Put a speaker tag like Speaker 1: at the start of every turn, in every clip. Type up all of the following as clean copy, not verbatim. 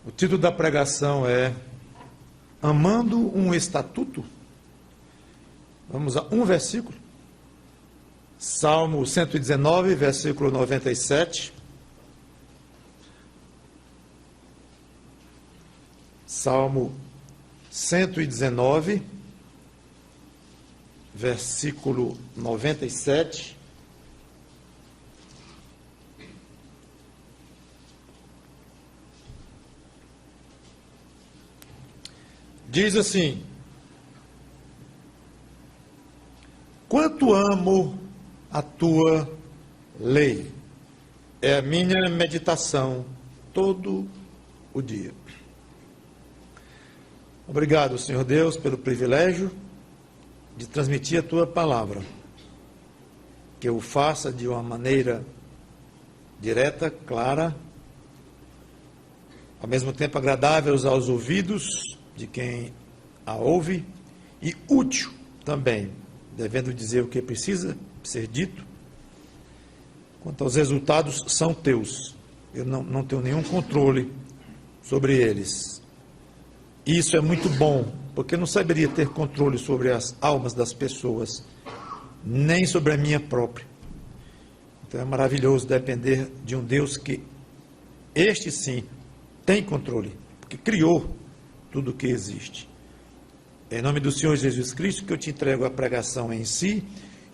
Speaker 1: O título da pregação é Amando um Estatuto. Vamos a um versículo. Salmo 119, versículo 97. Salmo 119, versículo 97. Diz assim: quanto amo a tua lei, é a minha meditação todo o dia. Obrigado, Senhor Deus, pelo privilégio de transmitir a tua palavra, que eu faça de uma maneira direta, clara, ao mesmo tempo agradável aos ouvidos de quem a ouve e útil também, devendo dizer o que precisa ser dito. Quanto aos resultados, são teus. Eu não tenho nenhum controle sobre eles. Isso é muito bom, porque eu não saberia ter controle sobre as almas das pessoas, nem sobre a minha própria. Então é maravilhoso depender de um Deus que, este sim, tem controle, porque criou tudo o que existe. É em nome do Senhor Jesus Cristo que eu te entrego a pregação em si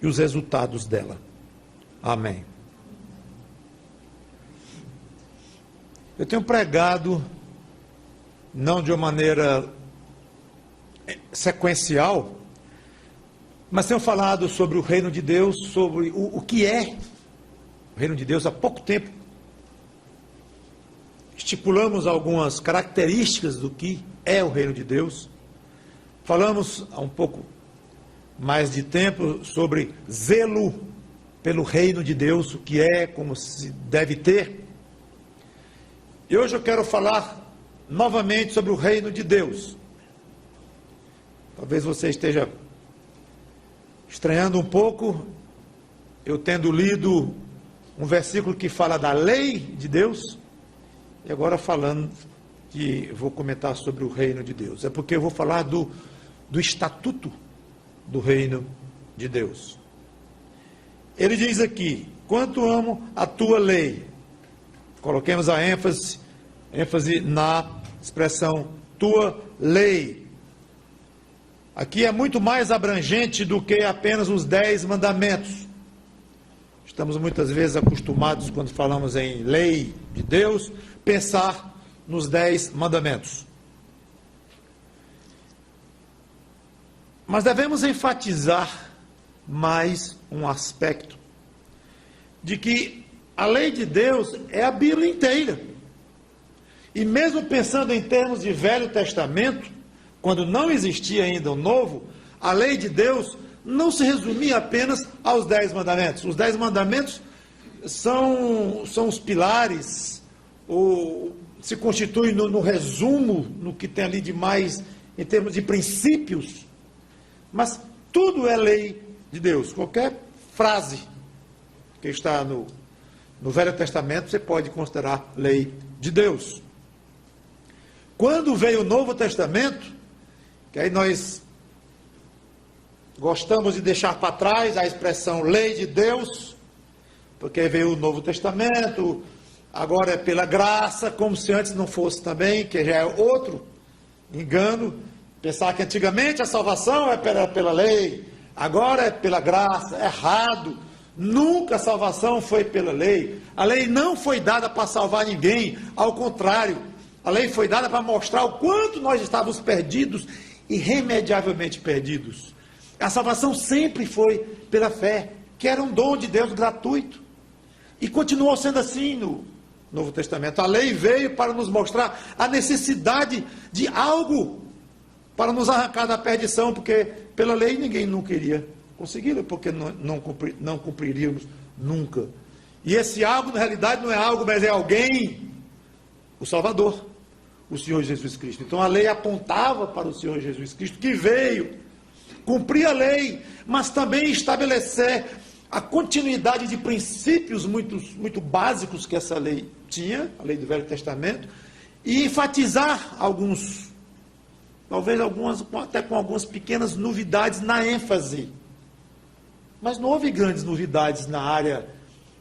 Speaker 1: e os resultados dela. Amém. Eu tenho pregado, não de uma maneira sequencial, mas tenho falado sobre o reino de Deus, sobre o que é o reino de Deus há pouco tempo. Estipulamos algumas características do que é o reino de Deus. Falamos há um pouco mais de tempo sobre zelo pelo reino de Deus, o que é, como se deve ter. E hoje eu quero falar novamente sobre o reino de Deus. Talvez você esteja estranhando um pouco, eu tendo lido um versículo que fala da lei de Deus, e agora falando que vou comentar sobre o reino de Deus. É porque eu vou falar do estatuto do reino de Deus. Ele diz aqui: quanto amo a tua lei. Coloquemos a ênfase na expressão tua lei. Aqui é muito mais abrangente do que apenas os 10 mandamentos. Estamos muitas vezes acostumados, quando falamos em lei de Deus, pensar nos 10 mandamentos. Mas devemos enfatizar mais um aspecto, de que a lei de Deus é a Bíblia inteira. E mesmo pensando em termos de Velho Testamento, quando não existia ainda o Novo, a lei de Deus não se resumia apenas aos 10 mandamentos. Os 10 mandamentos são os pilares, ou se constituem no resumo, no que tem ali de mais em termos de princípios. Mas tudo é lei de Deus. Qualquer frase que está no Velho Testamento, você pode considerar lei de Deus. Quando veio o Novo Testamento, que aí nós gostamos de deixar para trás a expressão lei de Deus, porque veio o Novo Testamento, agora é pela graça, como se antes não fosse também, que já é outro engano, pensar que antigamente a salvação era pela lei, agora é pela graça. Errado. Nunca a salvação foi pela lei. A lei não foi dada para salvar ninguém, ao contrário, a lei foi dada para mostrar o quanto nós estávamos perdidos, irremediavelmente perdidos. A salvação sempre foi pela fé, que era um dom de Deus gratuito, e continuou sendo assim no Novo Testamento. A lei veio para nos mostrar a necessidade de algo para nos arrancar da perdição, porque pela lei ninguém nunca iria consegui-lo, porque não cumpriríamos nunca. E esse algo, na realidade, não é algo, mas é alguém, o Salvador, o Senhor Jesus Cristo. Então a lei apontava para o Senhor Jesus Cristo, que veio cumprir a lei, mas também estabelecer a continuidade de princípios muito básicos que essa lei tinha, a lei do Velho Testamento, e enfatizar alguns, talvez algumas, até com algumas pequenas novidades na ênfase. Mas não houve grandes novidades na área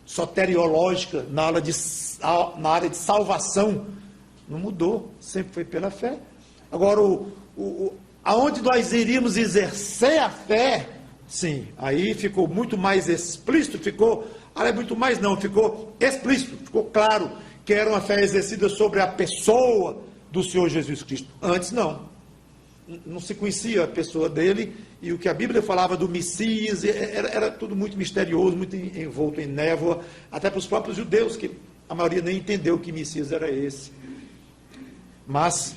Speaker 1: soteriológica, na área de salvação. Não mudou, sempre foi pela fé. Agora, aonde nós iríamos exercer a fé, sim, aí ficou muito mais explícito, ficou explícito, ficou claro que era uma fé exercida sobre a pessoa do Senhor Jesus Cristo. Antes não se conhecia a pessoa dele, e o que a Bíblia falava do Messias, era tudo muito misterioso, muito envolto em névoa, até para os próprios judeus, que a maioria nem entendeu que Messias era esse. Mas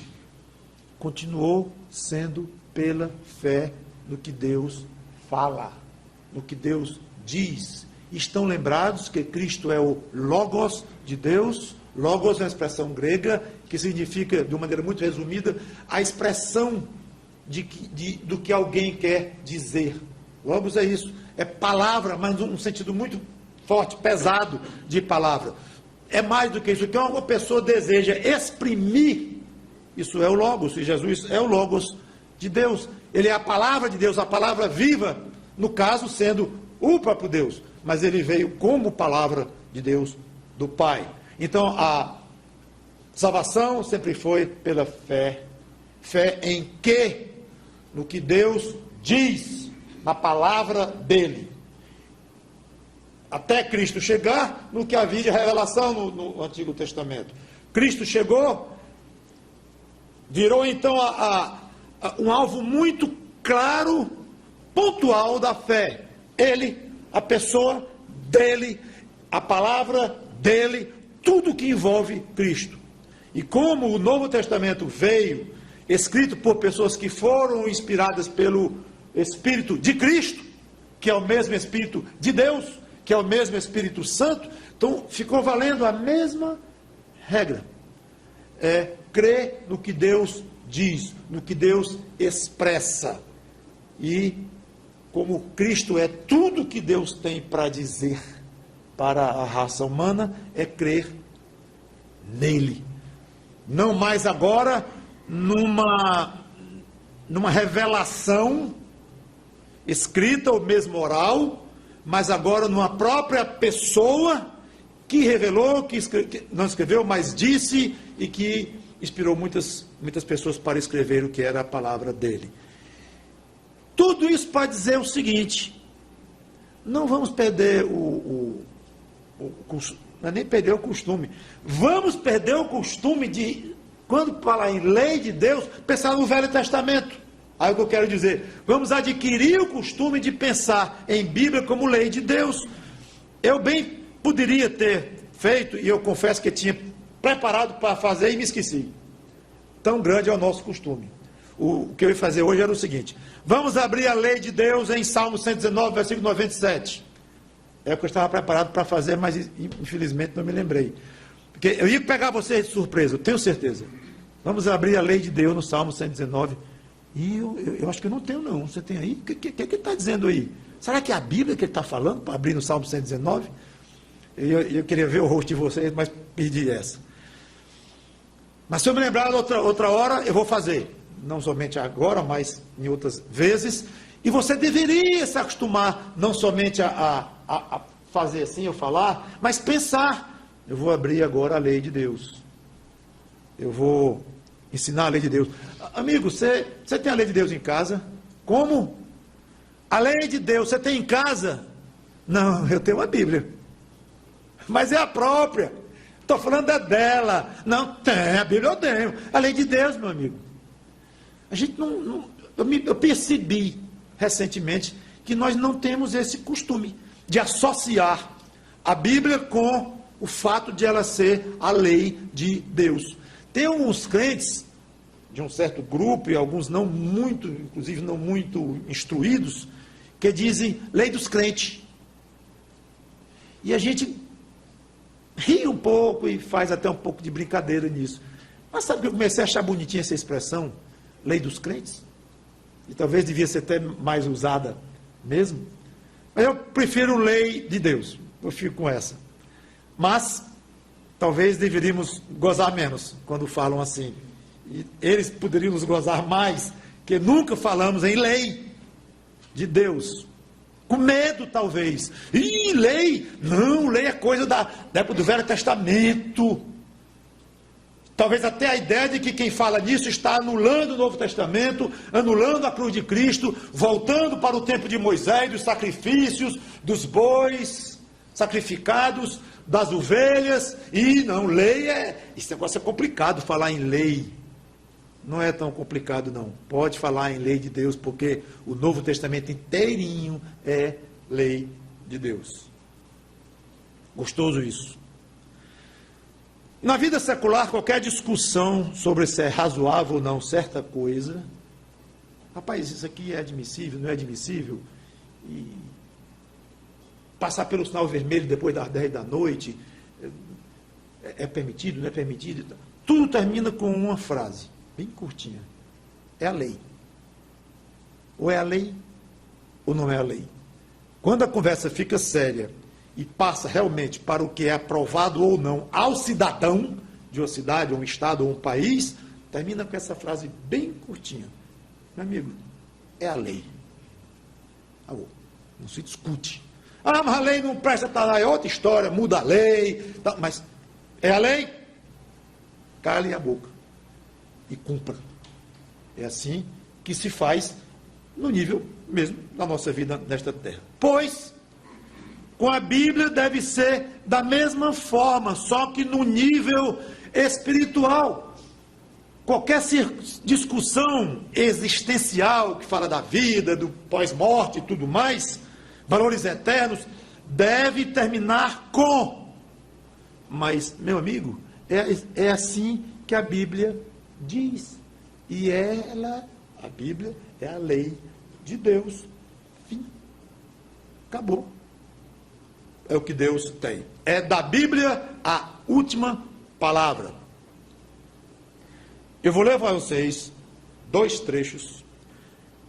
Speaker 1: continuou sendo pela fé no que Deus fala, no que Deus diz. Estão lembrados que Cristo é o Logos de Deus. Logos é uma expressão grega que significa, de uma maneira muito resumida, a expressão do que alguém quer dizer. Logos é isso, é palavra, mas num sentido muito forte, pesado de palavra. É mais do que isso, que uma pessoa deseja exprimir, isso é o Logos, e Jesus é o Logos de Deus. Ele é a palavra de Deus, a palavra viva, no caso sendo o próprio Deus, mas ele veio como palavra de Deus, do Pai. Então a salvação sempre foi pela fé. Fé em quê? No que Deus diz, na palavra dele. Até Cristo chegar no que havia de revelação no Antigo Testamento. Cristo chegou, virou então um alvo muito claro, pontual da fé. Ele, a pessoa dele, a palavra dele, tudo que envolve Cristo. E como o Novo Testamento veio escrito por pessoas que foram inspiradas pelo Espírito de Cristo, que é o mesmo Espírito de Deus, que é o mesmo Espírito Santo, então ficou valendo a mesma regra. É crer no que Deus diz, no que Deus expressa. E como Cristo é tudo que Deus tem para dizer para a raça humana, é crer nele. Não mais agora numa revelação escrita ou mesmo oral, mas agora numa própria pessoa que revelou, que não escreveu, mas disse, e que inspirou muitas pessoas para escrever o que era a palavra dele. Tudo isso para dizer o seguinte: não vamos perder não é nem perder o costume, vamos perder o costume de, quando falar em lei de Deus, pensar no Velho Testamento. Aí o que eu quero dizer, vamos adquirir o costume de pensar em Bíblia como lei de Deus. Eu bem poderia ter feito, e eu confesso que tinha preparado para fazer e me esqueci. Tão grande é o nosso costume. O que eu ia fazer hoje era o seguinte: vamos abrir a lei de Deus em Salmo 119, versículo 97. É o que eu estava preparado para fazer, mas infelizmente não me lembrei. Porque eu ia pegar vocês de surpresa, eu tenho certeza. Vamos abrir a lei de Deus no Salmo 119. E eu acho que eu não tenho, não. Você tem aí? O que ele está dizendo aí? Será que é a Bíblia que ele está falando para abrir no Salmo 119? Eu queria ver o rosto de vocês, mas perdi essa. Mas se eu me lembrar outra hora, eu vou fazer. Não somente agora, mas em outras vezes. E você deveria se acostumar, não somente a fazer assim, ou falar, mas pensar. Eu vou abrir agora a lei de Deus. Eu vou ensinar a lei de Deus. Amigo, você tem a lei de Deus em casa? Como? A lei de Deus você tem em casa? Não, eu tenho a Bíblia. Mas é a própria. Estou falando é dela. Não, tem, a Bíblia eu tenho. A lei de Deus, meu amigo. A gente eu percebi recentemente que nós não temos esse costume de associar a Bíblia com o fato de ela ser a lei de Deus. Tem uns crentes de um certo grupo, e alguns não muito, inclusive não muito instruídos, que dizem lei dos crentes. E a gente ri um pouco e faz até um pouco de brincadeira nisso. Mas sabe que eu comecei a achar bonitinha essa expressão, lei dos crentes? E talvez devia ser até mais usada mesmo. Mas eu prefiro lei de Deus, eu fico com essa. Mas talvez deveríamos gozar menos quando falam assim. E eles poderiam nos gozar mais, que nunca falamos em lei de Deus. Com medo, talvez. Ih, lei! Não, lei é coisa da época do Velho Testamento. Talvez até a ideia de que quem fala nisso está anulando o Novo Testamento, anulando a cruz de Cristo, voltando para o tempo de Moisés, dos sacrifícios, dos bois sacrificados, das ovelhas. E não, lei esse negócio é complicado, falar em lei. Não é tão complicado, não. Pode falar em lei de Deus, porque o Novo Testamento inteirinho é lei de Deus. Gostoso isso. Na vida secular, qualquer discussão sobre se é razoável ou não certa coisa, rapaz, isso aqui é admissível, não é admissível, e passar pelo sinal vermelho depois das 10 da noite, é permitido, não é permitido, tudo termina com uma frase, bem curtinha, é a lei. Ou é a lei, ou não é a lei. Quando a conversa fica séria, e passa realmente para o que é aprovado ou não ao cidadão de uma cidade, ou um estado, ou um país, termina com essa frase bem curtinha. Meu amigo, é a lei. Não se discute. Ah, mas a lei não presta, tá lá, é outra história, muda a lei, tá, mas é a lei? Cale a boca e cumpra. É assim que se faz no nível mesmo da nossa vida nesta terra. Pois com a Bíblia deve ser da mesma forma, só que no nível espiritual. Qualquer discussão existencial que fala da vida, do pós-morte e tudo mais, valores eternos, deve terminar com. Mas, meu amigo, é assim que a Bíblia diz. E a Bíblia é a lei de Deus. Fim. Acabou. É o que Deus tem. É da Bíblia a última palavra. Eu vou ler para vocês 2 trechos,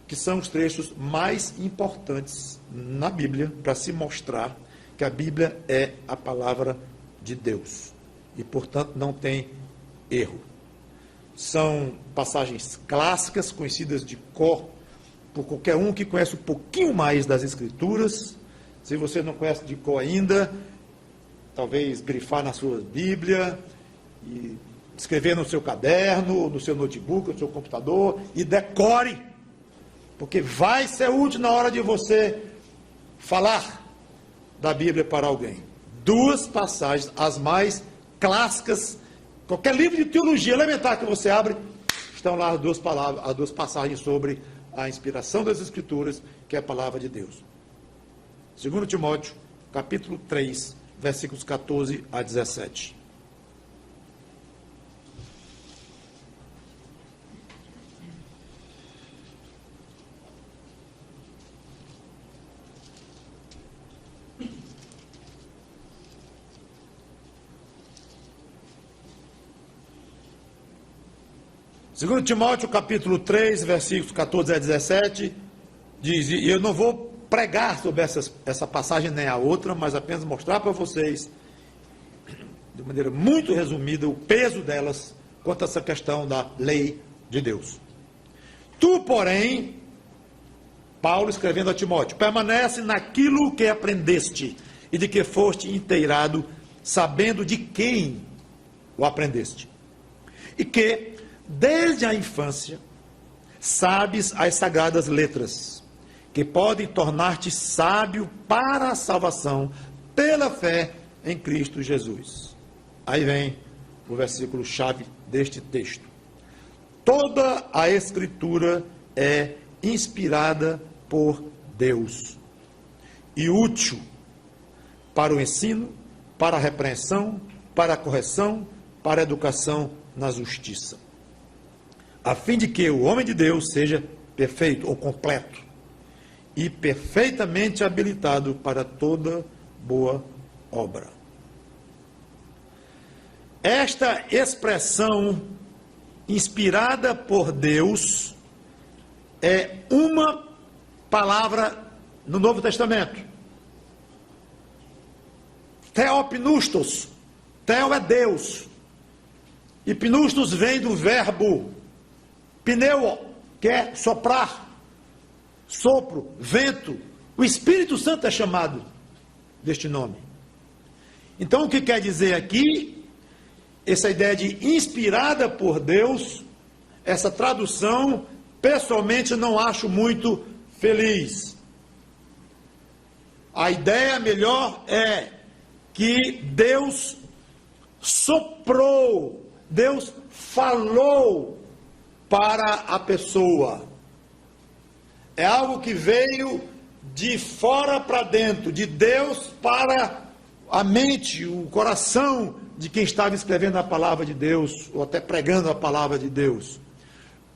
Speaker 1: que são os trechos mais importantes na Bíblia, para se mostrar que a Bíblia é a palavra de Deus. E, portanto, não tem erro. São passagens clássicas, conhecidas de cor por qualquer um que conhece um pouquinho mais das Escrituras. Se você não conhece de cor ainda, talvez grifar na sua Bíblia, e escrever no seu caderno, no seu notebook, no seu computador, e decore, porque vai ser útil na hora de você falar da Bíblia para alguém. 2 passagens, as mais clássicas, qualquer livro de teologia elementar que você abre, estão lá as 2 passagens sobre a inspiração das Escrituras, que é a palavra de Deus. 2 Timóteo, capítulo 3, versículos 14 a 17. Segundo Timóteo, capítulo 3, versículos 14 a 17, diz, e eu não vou pregar sobre essa passagem nem a outra, mas apenas mostrar para vocês, de maneira muito resumida, o peso delas quanto a essa questão da lei de Deus. Tu, porém, Paulo escrevendo a Timóteo, permanece naquilo que aprendeste e de que foste inteirado, sabendo de quem o aprendeste. E que, desde a infância, sabes as sagradas letras, que podem tornar-te sábio para a salvação pela fé em Cristo Jesus. Aí vem o versículo chave deste texto. Toda a Escritura é inspirada por Deus e útil para o ensino, para a repreensão, para a correção, para a educação na justiça, a fim de que o homem de Deus seja perfeito ou completo e perfeitamente habilitado para toda boa obra. Esta expressão inspirada por Deus é uma palavra no Novo Testamento. Theopneustos, Theo é Deus. E pneustos vem do verbo pneu, que é soprar, sopro, vento. O Espírito Santo é chamado deste nome. Então, o que quer dizer aqui, essa ideia de inspirada por Deus, essa tradução, pessoalmente, não acho muito feliz. A ideia melhor é que Deus soprou, Deus falou para a pessoa. É algo que veio de fora para dentro, de Deus para a mente, o coração de quem estava escrevendo a palavra de Deus, ou até pregando a palavra de Deus.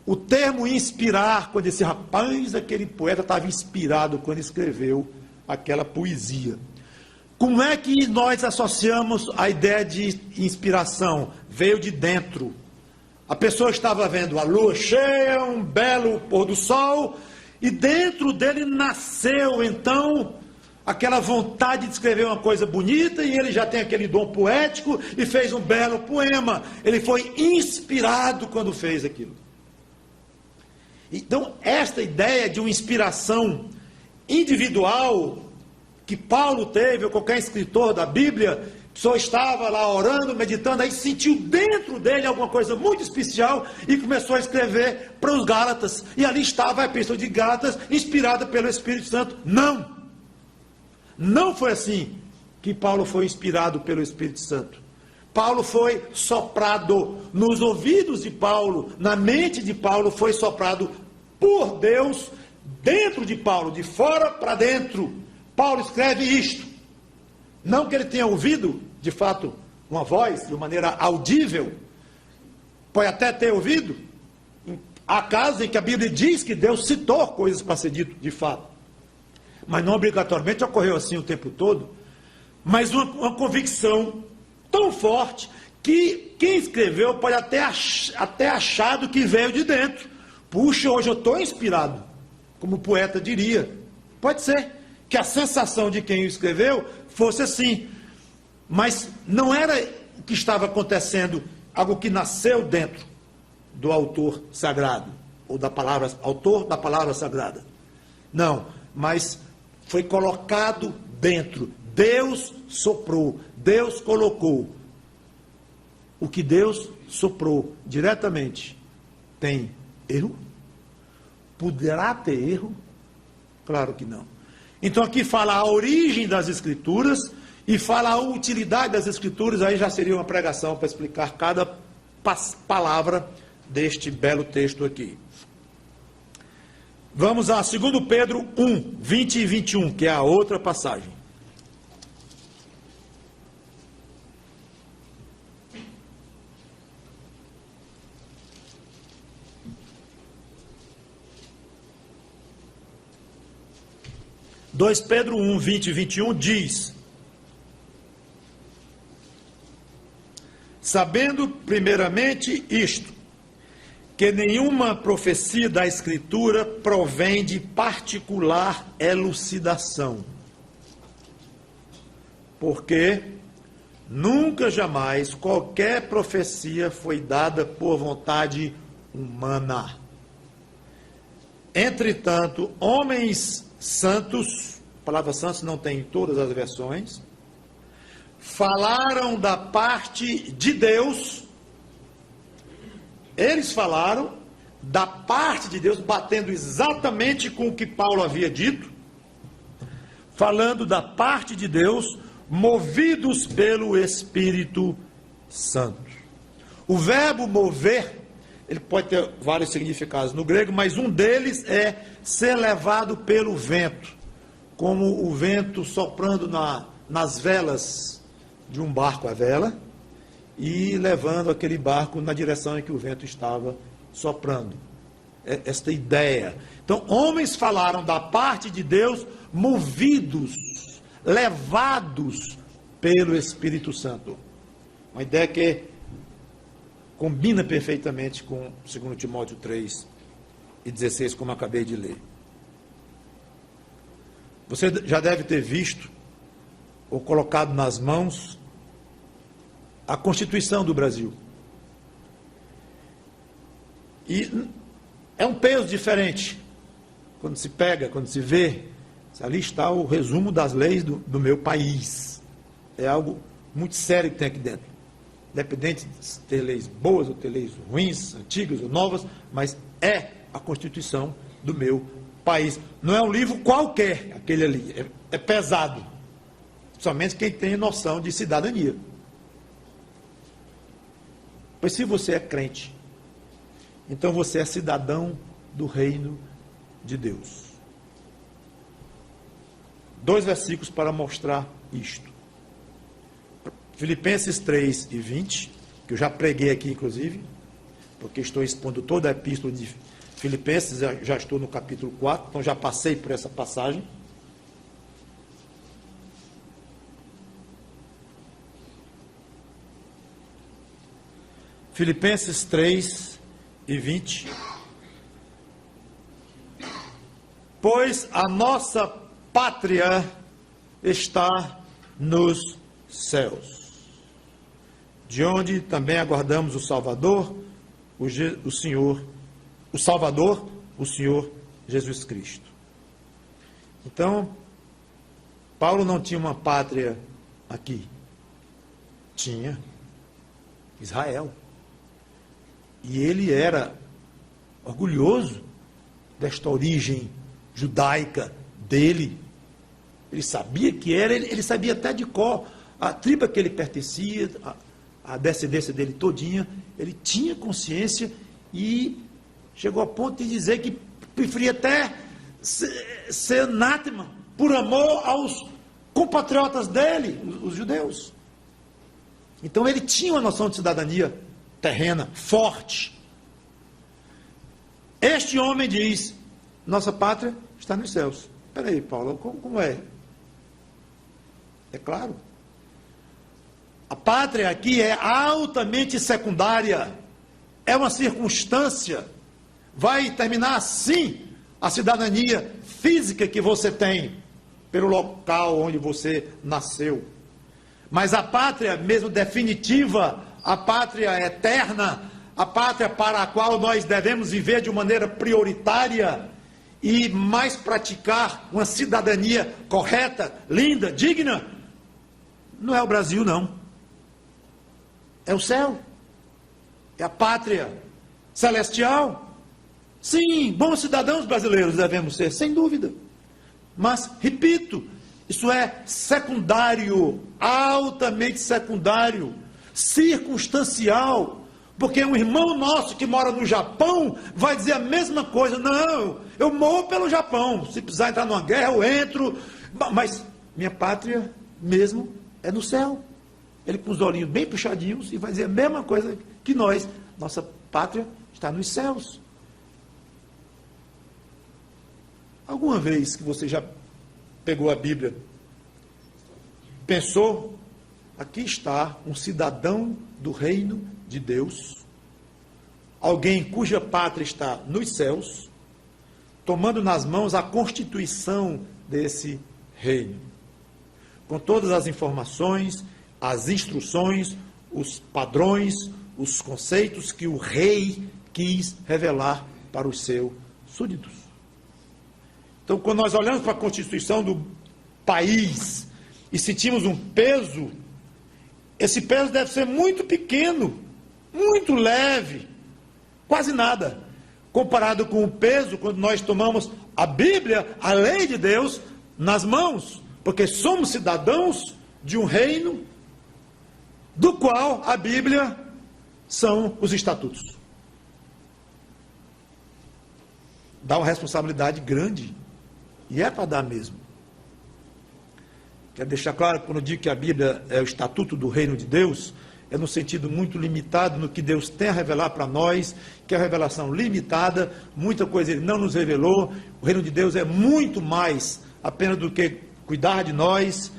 Speaker 1: O termo inspirar, quando esse rapaz, aquele poeta, estava inspirado quando escreveu aquela poesia. Como é que nós associamos a ideia de inspiração? Veio de dentro. A pessoa estava vendo a lua cheia, um belo pôr do sol, e dentro dele nasceu, então, aquela vontade de escrever uma coisa bonita, e ele já tem aquele dom poético, e fez um belo poema. Ele foi inspirado quando fez aquilo. Então, esta ideia de uma inspiração individual que Paulo teve, ou qualquer escritor da Bíblia, só estava lá orando, meditando, aí sentiu dentro dele alguma coisa muito especial e começou a escrever para os Gálatas. E ali estava a epístola de Gálatas, inspirada pelo Espírito Santo. Não! Não foi assim que Paulo foi inspirado pelo Espírito Santo. Paulo foi soprado nos ouvidos de Paulo, na mente de Paulo, foi soprado por Deus dentro de Paulo, de fora para dentro. Paulo escreve isto. Não que ele tenha ouvido, de fato, uma voz, de maneira audível, pode até ter ouvido. Há casos em que a Bíblia diz que Deus citou coisas para ser dito, de fato. Mas não obrigatoriamente ocorreu assim o tempo todo. Mas uma convicção tão forte que quem escreveu pode até achado que veio de dentro. Puxa, hoje eu estou inspirado, como o poeta diria. Pode ser que a sensação de quem o escreveu fosse assim. Mas não era o que estava acontecendo, algo que nasceu dentro do autor sagrado, ou da palavra, autor da palavra sagrada. Não, mas foi colocado dentro. Deus soprou, Deus colocou. O que Deus soprou diretamente tem erro? Poderá ter erro? Claro que não. Então aqui fala a origem das Escrituras e fala a utilidade das Escrituras. Aí já seria uma pregação para explicar cada palavra deste belo texto aqui. Vamos a 2 Pedro 1, 20 e 21, que é a outra passagem. Pedro 1, 20 e 21 diz: sabendo primeiramente isto, que nenhuma profecia da Escritura provém de particular elucidação, porque nunca jamais qualquer profecia foi dada por vontade humana. Entretanto, homens santos, a palavra santos não tem em todas as versões, falaram da parte de Deus. Eles falaram da parte de Deus, batendo exatamente com o que Paulo havia dito, falando da parte de Deus, movidos pelo Espírito Santo. O verbo mover, ele pode ter vários significados no grego, mas um deles é ser levado pelo vento, como o vento soprando nas velas de um barco à vela, e levando aquele barco na direção em que o vento estava soprando. Esta ideia. Então, homens falaram da parte de Deus, movidos, levados pelo Espírito Santo. Uma ideia que combina perfeitamente com 2 Timóteo 3 e 16, como acabei de ler. Você já deve ter visto, ou colocado nas mãos, a Constituição do Brasil. E é um peso diferente. Quando se pega, quando se vê, ali está o resumo das leis do meu país. É algo muito sério que tem aqui dentro. Independente de ter leis boas ou ter leis ruins, antigas ou novas, mas é a Constituição do meu país. Não é um livro qualquer, aquele ali. É pesado. Somente quem tem noção de cidadania. Pois se você é crente, então você é cidadão do reino de Deus. 2 versículos para mostrar isto. Filipenses 3 e 20, que eu já preguei aqui, inclusive, porque estou expondo toda a epístola de Filipenses, já estou no capítulo 4, então já passei por essa passagem. Filipenses 3 e 20. Pois a nossa pátria está nos céus, de onde também aguardamos o Salvador, o Senhor Jesus Cristo. Então, Paulo não tinha uma pátria aqui. Tinha Israel. E ele era orgulhoso desta origem judaica dele. Ele sabia que era, ele sabia até de cor a tribo a que ele pertencia, a descendência dele todinha. Ele tinha consciência e chegou a ponto de dizer que preferia até ser anátema por amor aos compatriotas dele, os judeus. Então ele tinha uma noção de cidadania terrena, forte. Este homem diz, nossa pátria está nos céus. Espera aí, Paulo, como é? É claro. A pátria aqui é altamente secundária. É uma circunstância. Vai terminar assim a cidadania física que você tem pelo local onde você nasceu. Mas a pátria mesmo definitiva, a pátria eterna, a pátria para a qual nós devemos viver de maneira prioritária e mais praticar uma cidadania correta, linda, digna, não é o Brasil, não. É o céu. É a pátria celestial. Sim, bons cidadãos brasileiros devemos ser, sem dúvida. Mas, repito, isso é secundário, altamente secundário, circunstancial, porque um irmão nosso que mora no Japão vai dizer a mesma coisa. Não, eu morro pelo Japão, se precisar entrar numa guerra eu entro, mas minha pátria mesmo é no céu. Ele com os olhinhos bem puxadinhos e vai dizer a mesma coisa que nós, nossa pátria está nos céus. Alguma vez que você já pegou a Bíblia, pensou, aqui está um cidadão do reino de Deus, alguém cuja pátria está nos céus, tomando nas mãos a constituição desse reino, com todas as informações, as instruções, os padrões, os conceitos que o rei quis revelar para os seus súditos. Então, quando nós olhamos para a Constituição do país e sentimos um peso, esse peso deve ser muito pequeno, muito leve, quase nada, comparado com o peso quando nós tomamos a Bíblia, a lei de Deus, nas mãos, porque somos cidadãos de um reino do qual a Bíblia são os estatutos. Dá uma responsabilidade grande. E é para dar mesmo. Quero deixar claro, quando eu digo que a Bíblia é o estatuto do reino de Deus, é no sentido muito limitado, no que Deus tem a revelar para nós, que é a revelação limitada, muita coisa Ele não nos revelou. O reino de Deus é muito mais apenas do que cuidar de nós,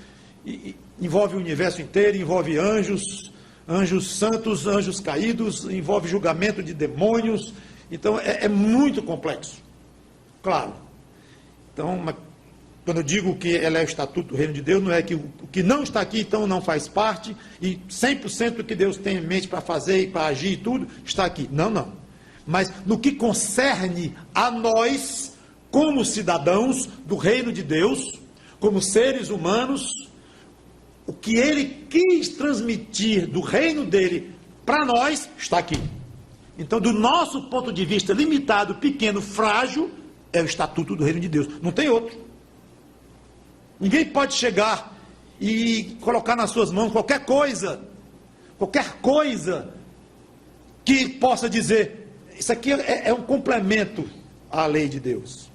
Speaker 1: e envolve o universo inteiro, envolve anjos, anjos santos, anjos caídos, envolve julgamento de demônios. Então é muito complexo, claro. Então, Quando eu digo que ela é o estatuto do reino de Deus, não é que o que não está aqui, então, não faz parte, e 100% do que Deus tem em mente para fazer e para agir e tudo, está aqui. Não, não. Mas no que concerne a nós, como cidadãos do reino de Deus, como seres humanos, o que ele quis transmitir do reino dele para nós, está aqui. Então, do nosso ponto de vista limitado, pequeno, frágil, é o estatuto do reino de Deus. Não tem outro. Ninguém pode chegar e colocar nas suas mãos qualquer coisa que possa dizer, isso aqui é um complemento à lei de Deus.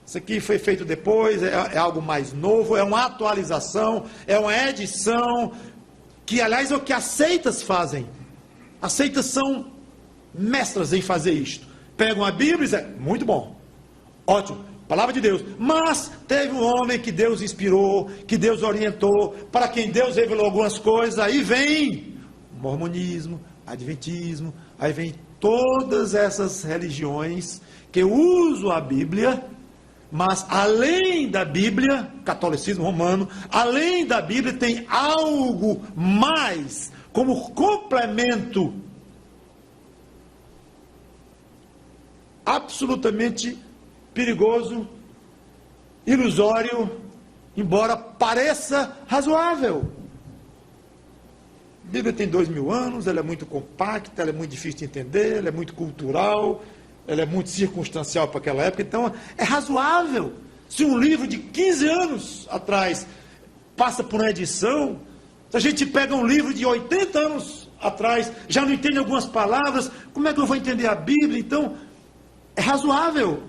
Speaker 1: Isso aqui foi feito depois, é algo mais novo, é uma atualização, é uma edição, que aliás é o que as seitas fazem. As seitas são mestras em fazer isto. Pegam a Bíblia e dizem, muito bom, ótimo, palavra de Deus. Mas teve um homem que Deus inspirou, que Deus orientou, para quem Deus revelou algumas coisas, aí vem mormonismo, adventismo, aí vem todas essas religiões que usam a Bíblia, mas além da Bíblia, catolicismo romano, além da Bíblia tem algo mais, como complemento absolutamente perigoso, ilusório, embora pareça razoável. A Bíblia tem 2000 anos, ela é muito compacta, ela é muito difícil de entender, ela é muito cultural, ela é muito circunstancial para aquela época, então é razoável. Se um livro de 15 anos atrás passa por uma edição, se a gente pega um livro de 80 anos atrás, já não entende algumas palavras, como é que eu vou entender a Bíblia? Então, é razoável,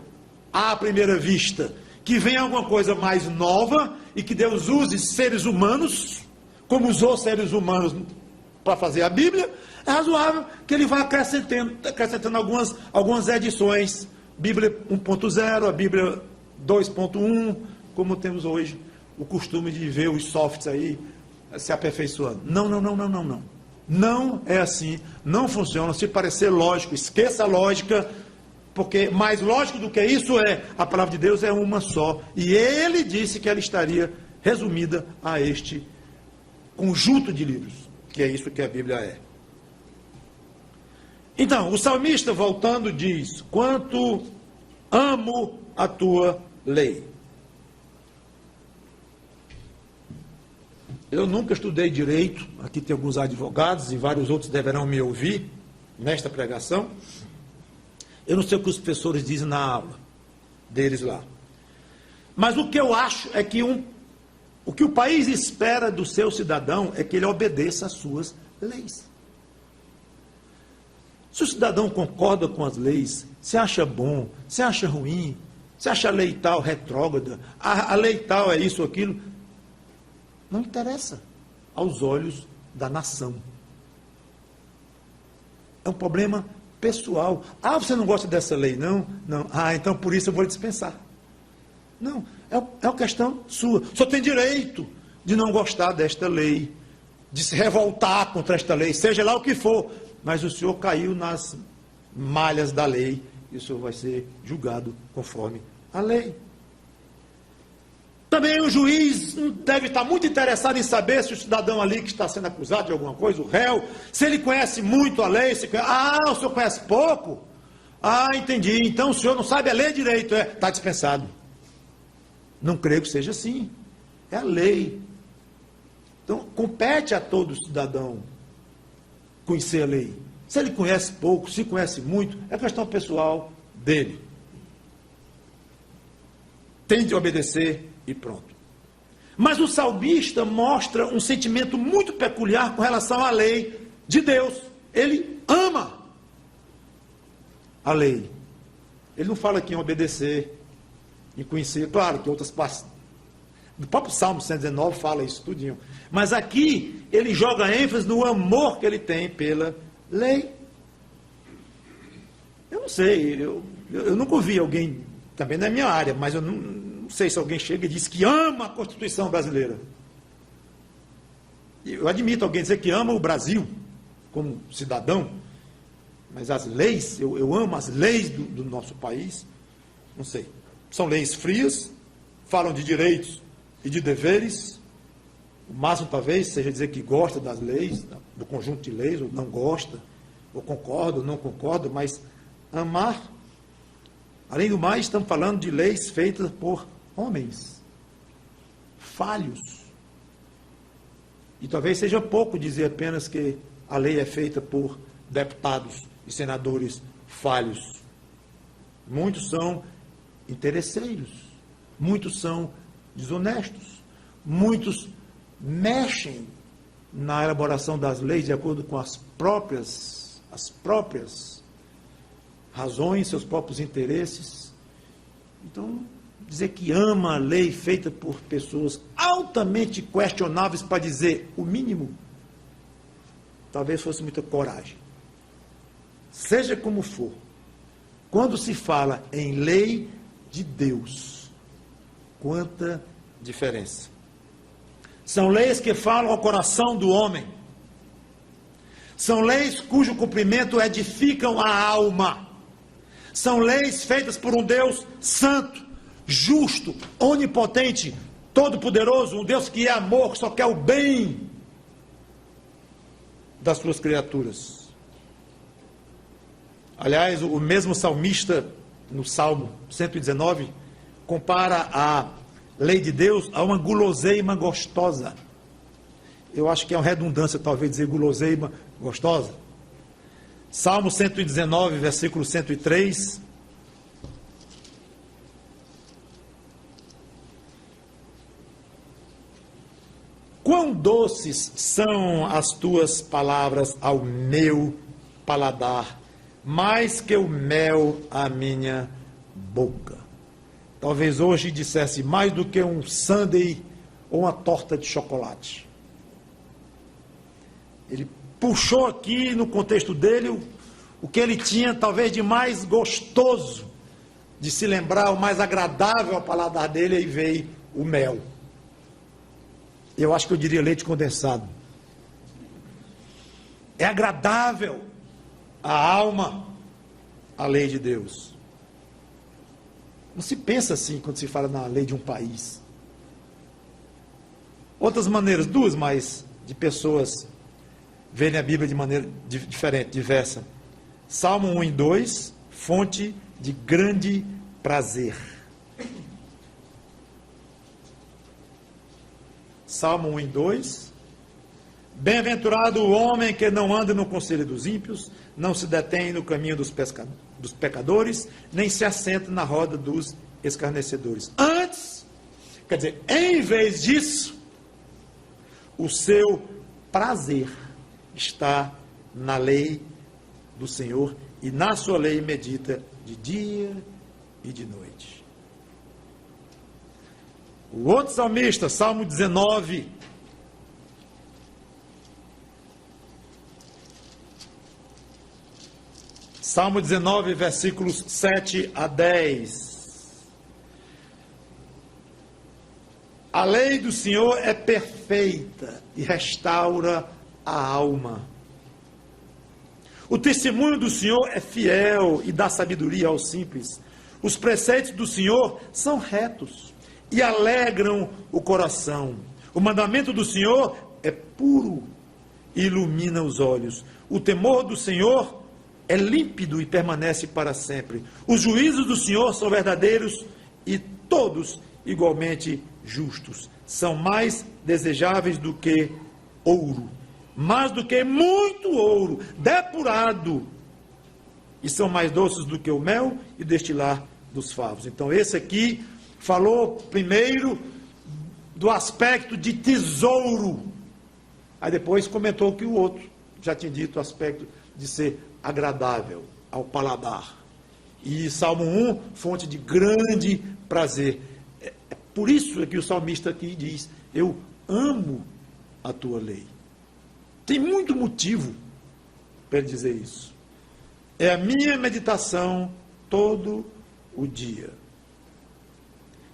Speaker 1: à primeira vista, que venha alguma coisa mais nova e que Deus use seres humanos, como usou seres humanos para fazer a Bíblia, é razoável que ele vá acrescentando algumas edições, Bíblia 1.0, a Bíblia 2.1, como temos hoje o costume de ver os softs aí se aperfeiçoando. Não. Não é assim, não funciona. Se parecer lógico, esqueça a lógica, porque mais lógico do que isso a palavra de Deus é uma só, e ele disse que ela estaria resumida a este conjunto de livros, que é isso que a Bíblia é. Então, o salmista, voltando, diz, quanto amo a tua lei. Eu nunca estudei direito, aqui tem alguns advogados e vários outros deverão me ouvir nesta pregação. Eu não sei o que os professores dizem na aula deles lá. Mas o que eu acho é que o que o país espera do seu cidadão é que ele obedeça às suas leis. Se o cidadão concorda com as leis, se acha bom, se acha ruim, se acha a lei tal retrógrada, a lei tal é isso ou aquilo, não interessa aos olhos da nação. É um problema pessoal. Ah, você não gosta dessa lei, não? Não. Ah, então por isso eu vou lhe dispensar. Não, é uma questão sua. O senhor tem direito de não gostar desta lei, de se revoltar contra esta lei, seja lá o que for, mas o senhor caiu nas malhas da lei e o senhor vai ser julgado conforme a lei. Também o juiz deve estar muito interessado em saber se o cidadão ali que está sendo acusado de alguma coisa, o réu, se ele conhece muito a lei, o senhor conhece pouco? Ah, entendi, então o senhor não sabe a lei direito, está dispensado. Não creio que seja assim, é a lei. Então, compete a todo cidadão conhecer a lei. Se ele conhece pouco, se conhece muito, é questão pessoal dele. Tem de obedecer e pronto. Mas o salmista mostra um sentimento muito peculiar com relação à lei de Deus. Ele ama a lei. Ele não fala aqui em obedecer, em conhecer. Claro que outras partes do próprio Salmo 119 fala isso tudinho. Mas aqui ele joga ênfase no amor que ele tem pela lei. Eu não sei, eu nunca ouvi alguém, também na minha área, mas eu não sei se alguém chega e diz que ama a Constituição brasileira. Eu admito alguém dizer que ama o Brasil como cidadão, mas as leis, eu amo as leis do nosso país, não sei. São leis frias, falam de direitos e de deveres. O máximo talvez seja dizer que gosta das leis, do conjunto de leis, ou não gosta, ou concorda, ou não concorda, mas amar. Além do mais, estamos falando de leis feitas por homens falhos. E talvez seja pouco dizer apenas que a lei é feita por deputados e senadores falhos. Muitos são interesseiros, muitos são desonestos, muitos mexem na elaboração das leis de acordo com as próprias razões, seus próprios interesses. Então, dizer que ama a lei feita por pessoas altamente questionáveis, para dizer o mínimo, talvez fosse muita coragem. Seja como for, quando se fala em lei de Deus, quanta diferença. São leis que falam ao coração do homem. São leis cujo cumprimento edificam a alma. São leis feitas por um Deus santo, justo, onipotente, todo-poderoso, um Deus que é amor, que só quer o bem das suas criaturas. Aliás, o mesmo salmista, no Salmo 119, compara a lei de Deus a uma guloseima gostosa. Eu acho que é uma redundância, talvez, dizer guloseima gostosa. Salmo 119, versículo 103. Quão doces são as tuas palavras ao meu paladar, mais que o mel à minha boca. Talvez hoje dissesse mais do que um sundae ou uma torta de chocolate. Ele puxou aqui no contexto dele o que ele tinha talvez de mais gostoso de se lembrar, o mais agradável ao paladar dele, e veio o mel. Eu acho que eu diria leite condensado. É agradável à alma a lei de Deus. Não se pensa assim quando se fala na lei de um país. Outras maneiras, duas mais, de pessoas verem a Bíblia de maneira diferente, diversa. Salmo 1 e 2, fonte de grande prazer. Salmo 1 e 2. Bem-aventurado o homem que não anda no conselho dos ímpios, não se detém no caminho dos pecadores, nem se assenta na roda dos escarnecedores. Antes, quer dizer, em vez disso, o seu prazer está na lei do Senhor, e na sua lei medita de dia e de noite. O outro salmista, Salmo 19, Salmo 19, versículos 7 a 10. A lei do Senhor é perfeita e restaura a alma. O testemunho do Senhor é fiel e dá sabedoria aos simples. Os preceitos do Senhor são retos e alegram o coração. O mandamento do Senhor é puro e ilumina os olhos. O temor do Senhor é límpido e permanece para sempre. Os juízos do Senhor são verdadeiros e todos igualmente justos. São mais desejáveis do que ouro, mais do que muito ouro, depurado. E são mais doces do que o mel e destilar dos favos. Então esse aqui falou primeiro do aspecto de tesouro. Aí depois comentou que o outro já tinha dito o aspecto de ser agradável ao paladar. E Salmo 1, fonte de grande prazer. É por isso que o salmista aqui diz: eu amo a tua lei. Tem muito motivo para ele dizer isso. É a minha meditação todo o dia.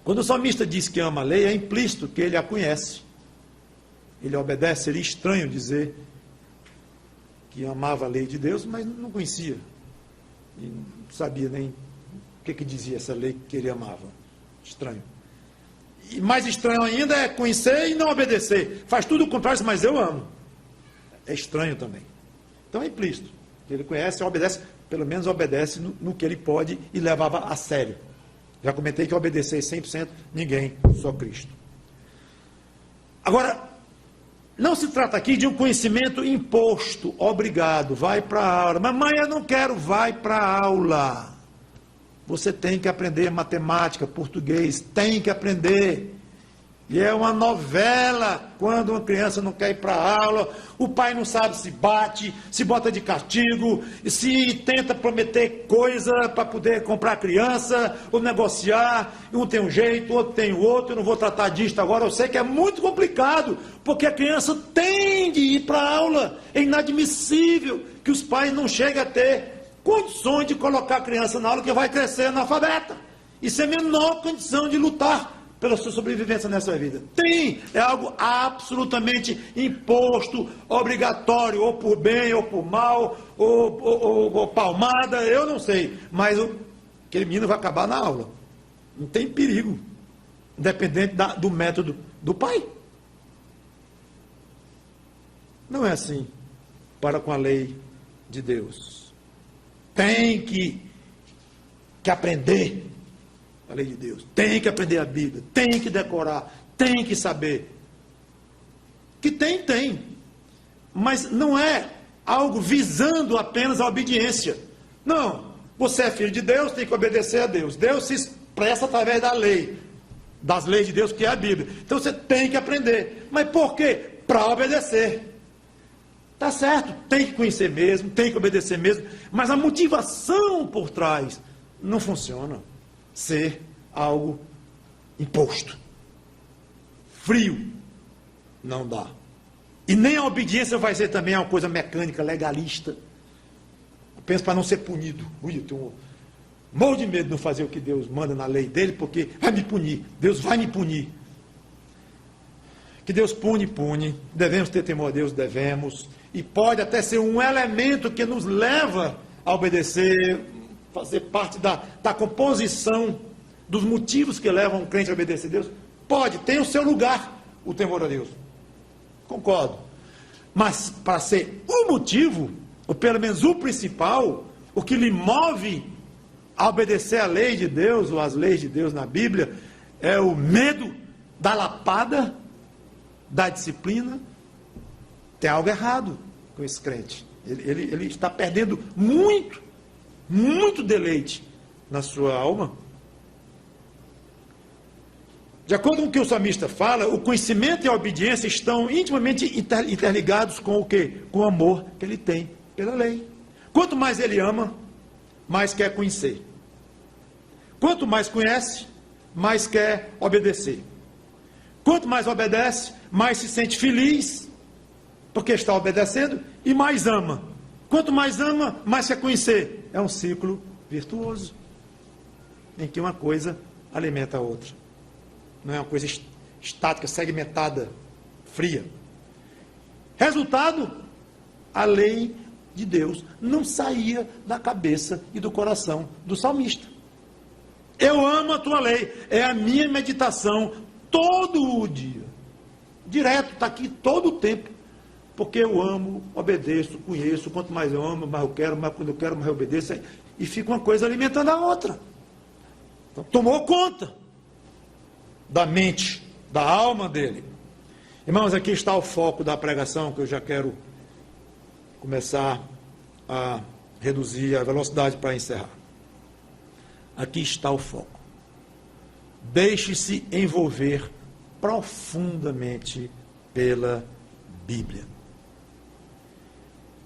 Speaker 1: Quando o salmista diz que ama a lei, é implícito que ele a conhece. Ele obedece. Seria estranho dizer que amava a lei de Deus, mas não conhecia. E não sabia nem o que dizia essa lei que ele amava. Estranho. E mais estranho ainda é conhecer e não obedecer. Faz tudo o contrário, mas eu amo. É estranho também. Então é implícito. Ele conhece e obedece, pelo menos obedece no que ele pode e levava a sério. Já comentei que obedecer 100%, ninguém, só Cristo. Agora, não se trata aqui de um conhecimento imposto, obrigado, vai para a aula. Mamãe, eu não quero, vai para a aula. Você tem que aprender matemática, português, tem que aprender. E é uma novela quando uma criança não quer ir para a aula, o pai não sabe se bate, se bota de castigo, se tenta prometer coisa para poder comprar a criança, ou negociar, um tem um jeito, outro tem o outro, eu não vou tratar disso agora, eu sei que é muito complicado, porque a criança tem de ir para a aula, é inadmissível que os pais não cheguem a ter condições de colocar a criança na aula, que vai crescer analfabeta, e sem a menor condição de lutar pela sua sobrevivência nessa vida. Tem, é algo absolutamente imposto, obrigatório, ou por bem, ou por mal, ou palmada, eu não sei, mas aquele menino vai acabar na aula, não tem perigo, independente do método do pai. Não é assim para com a lei de Deus. Tem que aprender a lei de Deus, tem que aprender a Bíblia, tem que decorar, tem que saber. Que tem, mas não é algo visando apenas a obediência. Não, você é filho de Deus, tem que obedecer a Deus. Deus se expressa através da lei, das leis de Deus, que é a Bíblia. Então você tem que aprender. Mas por quê? Para obedecer. Tá certo, tem que conhecer mesmo, tem que obedecer mesmo, mas a motivação por trás não funciona. Ser algo imposto, frio, não dá. E nem a obediência vai ser também uma coisa mecânica, legalista. Eu penso para não ser punido. Eu tenho morro de medo de não fazer o que Deus manda na lei dele, porque vai me punir. Deus vai me punir. Que Deus pune. Devemos ter temor a Deus, devemos. E pode até ser um elemento que nos leva a obedecer, fazer parte da composição dos motivos que levam um crente a obedecer a Deus. Pode, tem o seu lugar o temor a Deus. Concordo. Mas para ser o motivo, ou pelo menos o principal, o que lhe move a obedecer a lei de Deus, ou as leis de Deus na Bíblia, é o medo da lapada, da disciplina. Tem algo errado com esse crente. Ele está perdendo muito deleite na sua alma. De acordo com o que o salmista fala, o conhecimento e a obediência estão intimamente interligados com o quê? Com o amor que ele tem pela lei. Quanto mais ele ama, mais quer conhecer. Quanto mais conhece, mais quer obedecer. Quanto mais obedece, mais se sente feliz, porque está obedecendo, e mais ama. Quanto mais ama, mais quer conhecer. É um ciclo virtuoso, em que uma coisa alimenta a outra. Não é uma coisa estática, segmentada, fria. Resultado, a lei de Deus não saía da cabeça e do coração do salmista. Eu amo a tua lei, é a minha meditação todo o dia. Direto, está aqui todo o tempo. Porque eu amo, obedeço, conheço, quanto mais eu amo, mais eu quero, mais quando eu quero, mais eu obedeço, e fica uma coisa alimentando a outra. Então, tomou conta da mente, da alma dele. Irmãos, aqui está o foco da pregação, que eu já quero começar a reduzir a velocidade para encerrar. Aqui está o foco. Deixe-se envolver profundamente pela Bíblia.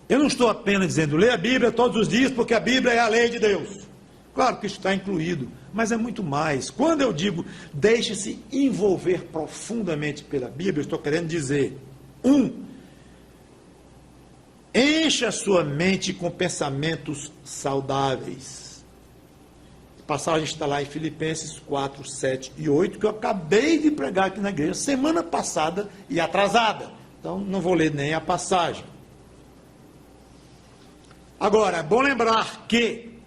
Speaker 1: Eu não estou apenas dizendo, leia a Bíblia todos os dias, porque a Bíblia é a lei de Deus. Claro que isso está incluído, mas é muito mais. Quando eu digo, deixe-se envolver profundamente pela Bíblia, eu estou querendo dizer, encha a sua mente com pensamentos saudáveis. A passagem está lá em Filipenses 4, 7 e 8, que eu acabei de pregar aqui na igreja, semana passada e atrasada. Então, não vou ler nem a passagem. Agora, é bom lembrar que,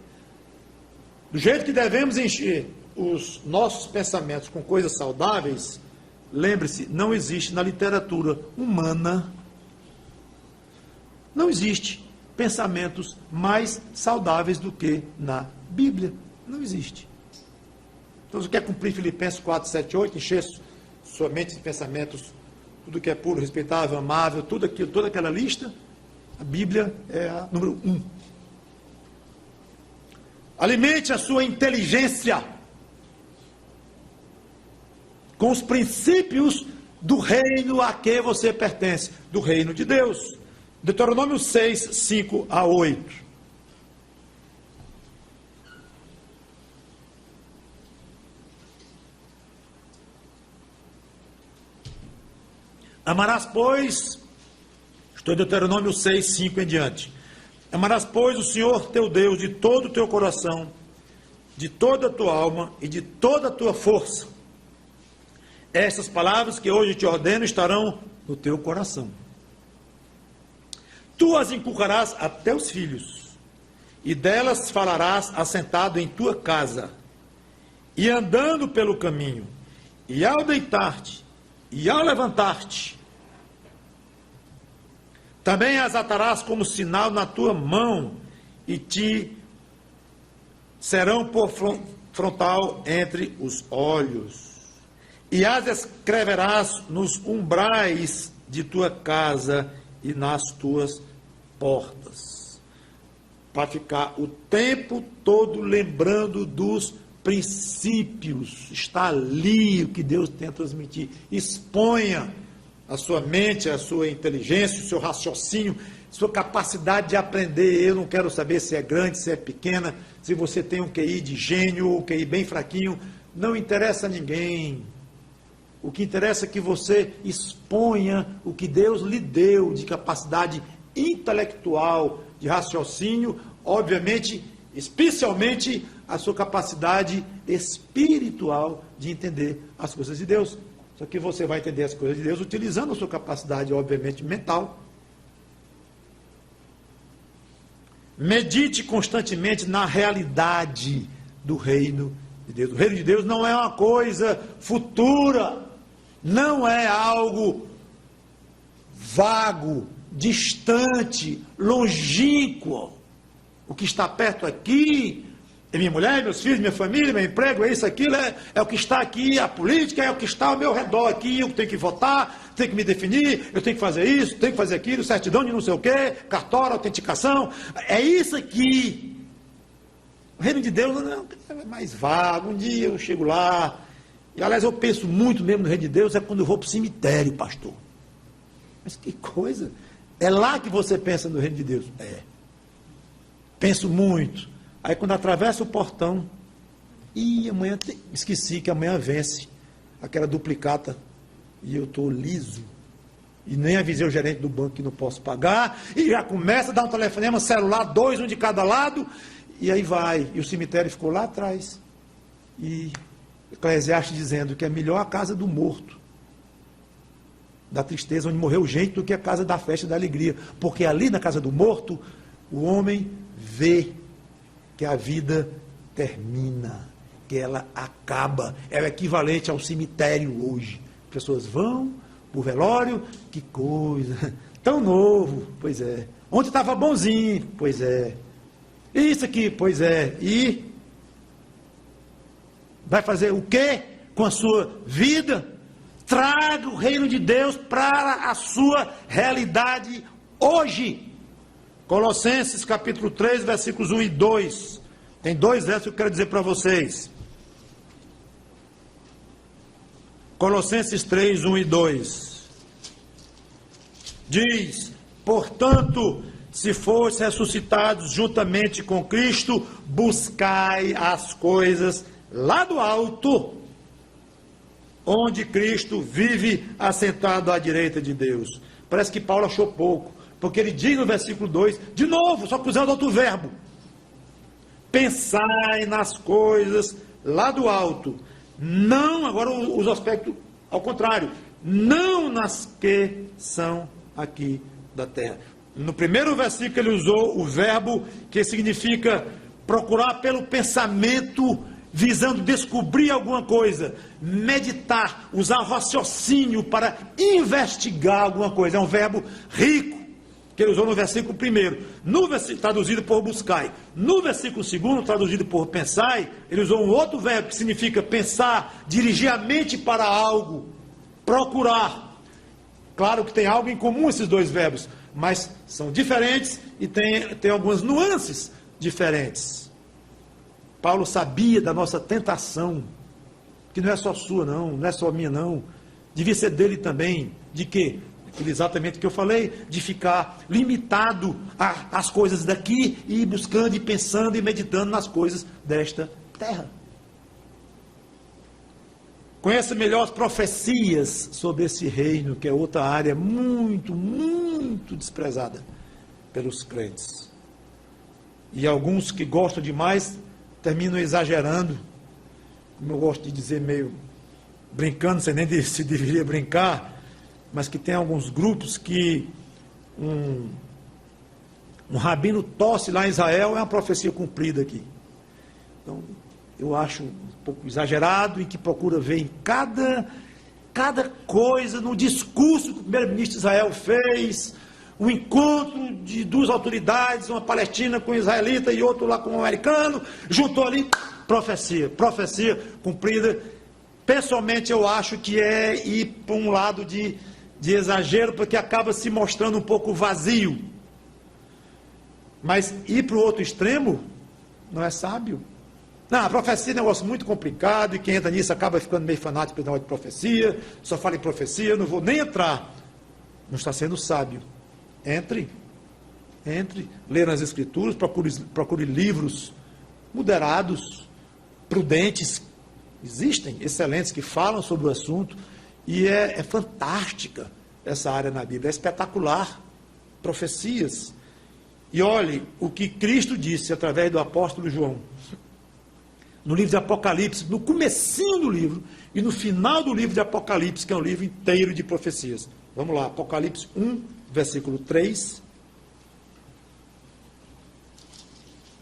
Speaker 1: do jeito que devemos encher os nossos pensamentos com coisas saudáveis, lembre-se, não existe na literatura humana, não existe pensamentos mais saudáveis do que na Bíblia. Não existe. Então, você quer cumprir Filipenses 4, 7, 8, encher sua mente de pensamentos, tudo que é puro, respeitável, amável, tudo aquilo, toda aquela lista, a Bíblia é a número 1. Alimente a sua inteligência com os princípios do reino a que você pertence, do reino de Deus. Deuteronômio 6, 5 a 8. Amarás, pois, estou em Deuteronômio 6, 5 em diante. Amarás, pois, o Senhor teu Deus de todo o teu coração, de toda a tua alma e de toda a tua força. Estas palavras que hoje te ordeno estarão no teu coração. Tu as inculcarás a teus filhos, e delas falarás assentado em tua casa, e andando pelo caminho, e ao deitar-te, e ao levantar-te. Também as atarás como sinal na tua mão, e te serão por frontal entre os olhos. E as escreverás nos umbrais de tua casa e nas tuas portas, para ficar o tempo todo lembrando dos princípios. Está ali o que Deus tem a transmitir. Exponha a sua mente, a sua inteligência, o seu raciocínio, sua capacidade de aprender. Eu não quero saber se é grande, se é pequena, se você tem um QI de gênio ou um QI bem fraquinho, não interessa a ninguém. O que interessa é que você exponha o que Deus lhe deu de capacidade intelectual, de raciocínio, obviamente, especialmente a sua capacidade espiritual de entender as coisas de Deus. Só que você vai entender as coisas de Deus utilizando a sua capacidade, obviamente, mental. Medite constantemente na realidade do reino de Deus. O reino de Deus não é uma coisa futura, não é algo vago, distante, longínquo. O que está perto aqui é minha mulher, meus filhos, minha família, meu emprego, é isso, aquilo, é o que está aqui, a política é o que está ao meu redor aqui, eu tenho que votar, tenho que me definir, eu tenho que fazer isso, tenho que fazer aquilo, certidão de não sei o quê, cartório, autenticação, é isso aqui. O reino de Deus não, é mais vago, um dia eu chego lá, e aliás eu penso muito mesmo no reino de Deus, é quando eu vou para o cemitério, pastor. Mas que coisa, é lá que você pensa no reino de Deus? É. Penso muito. Aí quando atravessa o portão, amanhã, esqueci que amanhã vence aquela duplicata, e eu estou liso, e nem avisei o gerente do banco que não posso pagar, e já começa a dar um telefonema celular, 2, um de cada lado, e aí vai, e o cemitério ficou lá atrás, e Eclesiastes dizendo que é melhor a casa do morto, da tristeza, onde morreu gente, do que a casa da festa e da alegria, porque ali na casa do morto, o homem vê que a vida termina, que ela acaba, ela é equivalente ao cemitério hoje. As pessoas vão para o velório, que coisa, tão novo, pois é. Ontem estava bonzinho, pois é. Isso aqui, pois é. E vai fazer o quê com a sua vida? Traga o reino de Deus para a sua realidade hoje. Colossenses capítulo 3, versículos 1 e 2. Tem 2 versos que eu quero dizer para vocês. Colossenses 3, 1 e 2. Diz: portanto, se fosse ressuscitados juntamente com Cristo, buscai as coisas lá do alto, onde Cristo vive assentado à direita de Deus. Parece que Paulo achou pouco, porque ele diz no versículo 2, de novo, só que usando outro verbo: pensai nas coisas lá do alto, não, agora os aspectos ao contrário, não nas que são aqui da terra. No primeiro versículo ele usou o verbo que significa procurar pelo pensamento visando descobrir alguma coisa, meditar, usar raciocínio para investigar alguma coisa. É um verbo rico, que ele usou no versículo 1, no versículo, traduzido por buscai. No versículo 2, traduzido por pensai, ele usou um outro verbo que significa pensar, dirigir a mente para algo, procurar. Claro que tem algo em comum esses dois verbos, mas são diferentes e tem algumas nuances diferentes. Paulo sabia da nossa tentação, que não é só sua não é só minha não, devia ser dele também, de quê? Exatamente o que eu falei, de ficar limitado às coisas daqui e ir buscando e pensando e meditando nas coisas desta terra. Conheça melhor as profecias sobre esse reino, que é outra área muito, muito desprezada pelos crentes. E alguns que gostam demais terminam exagerando, como eu gosto de dizer, meio brincando, não sei nem se deveria brincar, mas que tem alguns grupos que um rabino tosse lá em Israel, é uma profecia cumprida aqui. Então, eu acho um pouco exagerado e que procura ver em cada coisa, no discurso que o primeiro-ministro de Israel fez, um encontro de duas autoridades, uma palestina com um israelita e outro lá com um americano, juntou ali, profecia cumprida. Pessoalmente eu acho que é ir para um lado de exagero, porque acaba se mostrando um pouco vazio. Mas ir para o outro extremo não é sábio. Não, a profecia é um negócio muito complicado, e quem entra nisso acaba ficando meio fanático pelo negócio de profecia, só fala em profecia, eu não vou nem entrar. Não está sendo sábio. Entre, leia nas Escrituras, procure livros moderados, prudentes, existem excelentes que falam sobre o assunto, e é fantástica essa área na Bíblia, é espetacular, profecias. E olhe o que Cristo disse através do apóstolo João, no livro de Apocalipse, no comecinho do livro, e no final do livro de Apocalipse, que é um livro inteiro de profecias. Vamos lá, Apocalipse 1, versículo 3.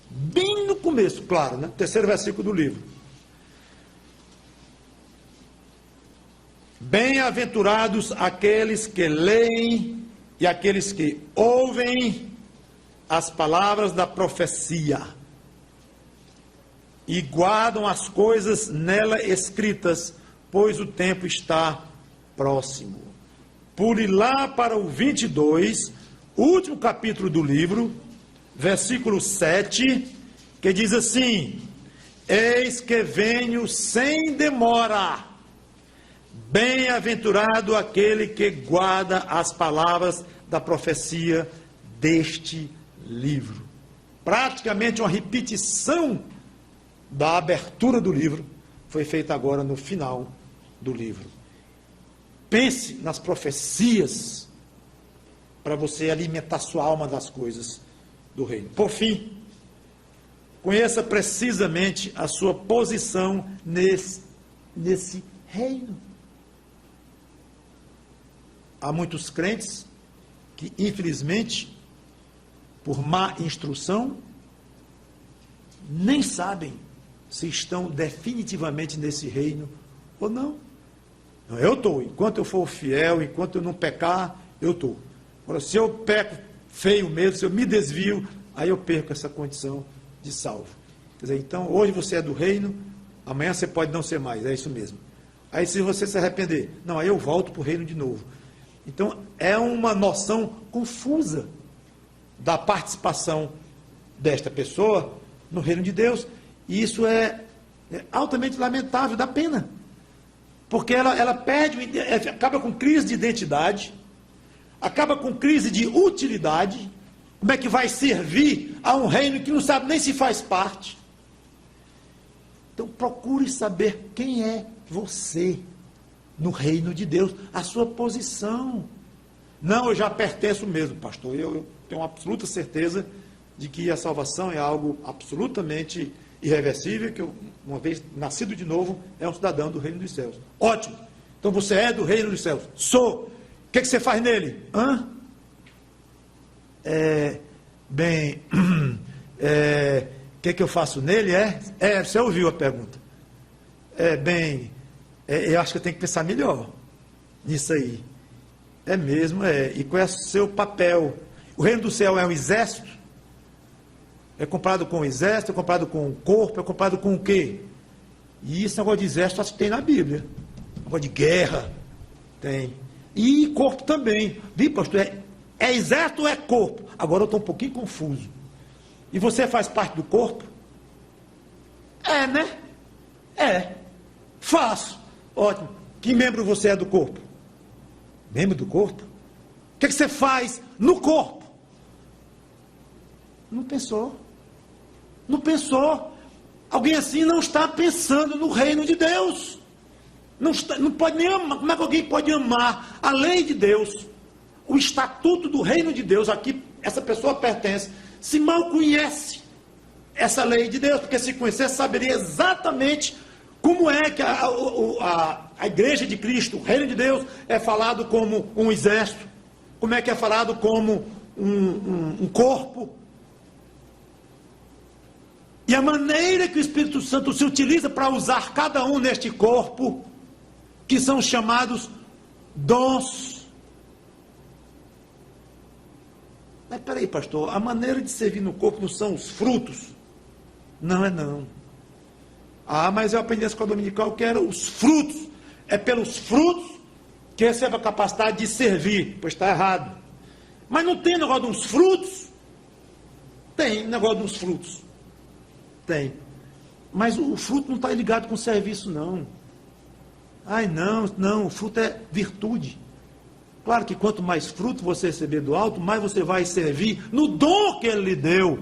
Speaker 1: Bem no começo, claro, né? Terceiro versículo do livro. Bem-aventurados aqueles que leem e aqueles que ouvem as palavras da profecia e guardam as coisas nela escritas, pois o tempo está próximo. Pule lá para o 22, último capítulo do livro, versículo 7, que diz assim: eis que venho sem demora, bem-aventurado aquele que guarda as palavras da profecia deste livro. Praticamente uma repetição da abertura do livro foi feita agora no final do livro. Pense nas profecias para você alimentar sua alma das coisas do reino. Por fim, conheça precisamente a sua posição nesse reino. Há muitos crentes que, infelizmente, por má instrução, nem sabem se estão definitivamente nesse reino ou não. Eu estou, enquanto eu for fiel, enquanto eu não pecar, eu estou. Agora, se eu peco feio mesmo, se eu me desvio, aí eu perco essa condição de salvo. Quer dizer, então, hoje você é do reino, amanhã você pode não ser mais, é isso mesmo. Aí se você se arrepender, não, aí eu volto para o reino de novo. Então, é uma noção confusa da participação desta pessoa no reino de Deus, e isso é altamente lamentável, dá pena. Porque ela perde, acaba com crise de identidade, acaba com crise de utilidade. Como é que vai servir a um reino que não sabe nem se faz parte? Então procure saber quem é você no reino de Deus, a sua posição. Não, eu já pertenço mesmo, pastor. Eu tenho uma absoluta certeza de que a salvação é algo absolutamente irreversível, que eu, uma vez nascido de novo, é um cidadão do reino dos céus. Ótimo. Então você é do reino dos céus. Sou. O que você faz nele? O que eu faço nele? Você ouviu a pergunta. eu acho que eu tenho que pensar melhor nisso aí. É mesmo, E qual é o seu papel? O reino do céu é um exército? É comparado com o exército, é comparado com o corpo, é comparado com o quê? E esse negócio de exército acho que tem na Bíblia. Negócio de guerra, tem. E corpo também. Viu, pastor? É exército ou é corpo? Agora eu estou um pouquinho confuso. E você faz parte do corpo? Né? Faço. Ótimo. Que membro você é do corpo? Membro do corpo? O que você faz no corpo? Não pensou. Não pensou. Alguém assim não está pensando no reino de Deus. Não pode nem amar. Como é que alguém pode amar a lei de Deus? O estatuto do reino de Deus, aqui essa pessoa pertence, se mal conhece essa lei de Deus, porque se conhecesse, saberia exatamente como é que a igreja de Cristo, o reino de Deus, é falado como um exército, como é que é falado como um corpo. E a maneira que o Espírito Santo se utiliza para usar cada um neste corpo, que são chamados dons. Mas peraí, pastor, a maneira de servir no corpo não são os frutos? Não é não. Mas eu aprendi na escola dominical que eram os frutos. É pelos frutos que recebe a capacidade de servir. Pois está errado. Mas não tem negócio de uns frutos? Tem negócio de uns frutos. Tem. Mas o fruto não está ligado com o serviço, não. Não, o fruto é virtude. Claro que quanto mais fruto você receber do alto, mais você vai servir no dom que ele lhe deu.